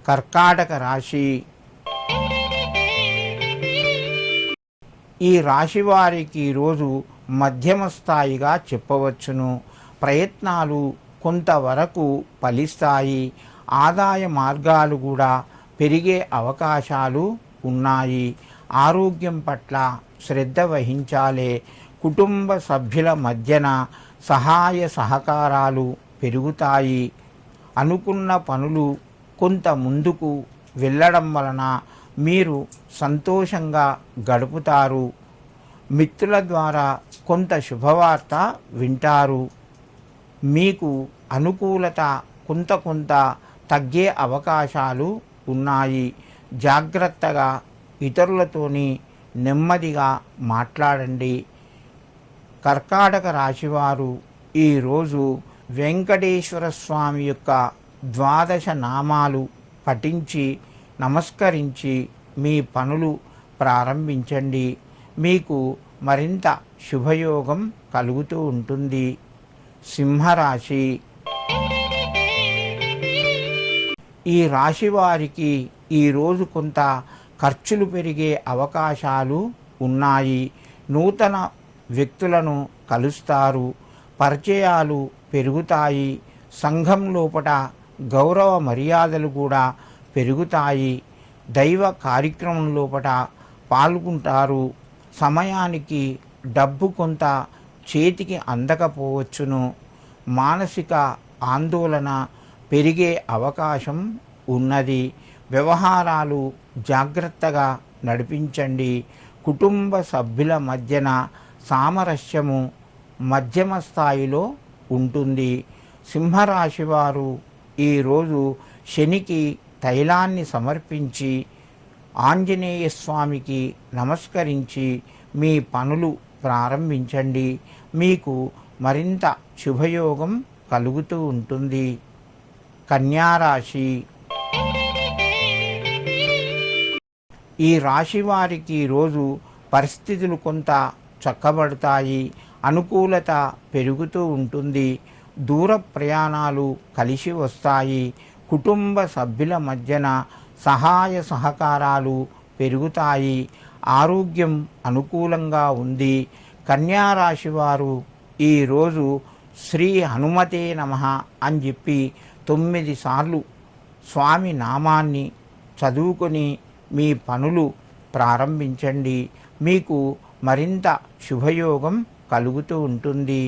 కర్కాటక రాశి. ఈ రాశి వారికి ఈరోజు మధ్యమ స్థాయిగా చెప్పవచ్చును. ప్రయత్నాలు కొంతవరకు ఫలిస్తాయి. ఆదాయ మార్గాలు కూడా పెరిగే అవకాశాలు ఉన్నాయి. ఆరోగ్యం పట్ల శ్రద్ధ వహించాలి. కుటుంబ సభ్యుల మధ్యన సహాయ సహకారాలు పెరుగుతాయి. అనుకున్న పనులు కొంత ముందుకు వెళ్ళడం వలన మీరు సంతోషంగా గడుపుతారు. మిత్రుల ద్వారా కొంత శుభవార్త వింటారు. మీకు అనుకూలత కొంత తగ్గే అవకాశాలు ఉన్నాయి. జాగ్రత్తగా ఇతరులతోని నెమ్మదిగా మాట్లాడండి. కర్కాటక రాశివారు ఈరోజు వెంకటేశ్వర స్వామి యొక్క 12 నామాలు పఠించి నమస్కరించి మీ పనులు ప్రారంభించండి. మీకు మరింత శుభయోగం కలుగుతూ ఉంటుంది. సింహరాశి. ఈ రాశి వారికి ఈరోజు కొంత ఖర్చులు పెరిగే అవకాశాలు ఉన్నాయి. నూతన వ్యక్తులను కలుస్తారు. పరిచయాలు పెరుగుతాయి. సంఘం లోపట గౌరవ మర్యాదలు కూడా పెరుగుతాయి. దైవ కార్యక్రమం లోపట పాల్గొంటారు. సమయానికి డబ్బు కొంత చేతికి అందకపోవచ్చును. మానసిక ఆందోళన పెరిగే అవకాశం ఉన్నది. వ్యవహారాలు జాగ్రత్తగా నడిపించండి. కుటుంబ సభ్యుల మధ్యన సామరస్యము మధ్యమ స్థాయిలో ఉంటుంది. సింహరాశి వారు ఈరోజు శనికి తైలాన్ని సమర్పించి ఆంజనేయ స్వామికి నమస్కరించి మీ పనులు ప్రారంభించండి. మీకు మరింత శుభయోగం కలుగుతూ ఉంటుంది. కన్యారాశి. ఈ రాశి వారికి ఈరోజు పరిస్థితులు కొంత చక్కబడతాయి. అనుకూలత పెరుగుతూ ఉంటుంది. దూర ప్రయాణాలు కలిసి వస్తాయి. కుటుంబ సభ్యుల మధ్యన సహాయ సహకారాలు పెరుగుతాయి. ఆరోగ్యం అనుకూలంగా ఉంది. కన్యారాశి వారు ఈరోజు శ్రీ హనుమతే నమః అని చెప్పి 9 సార్లు స్వామి నామాన్ని చదువుకొని మీ పనులు ప్రారంభించండి. మీకు మరింత శుభయోగం కలుగుతూ ఉంటుంది.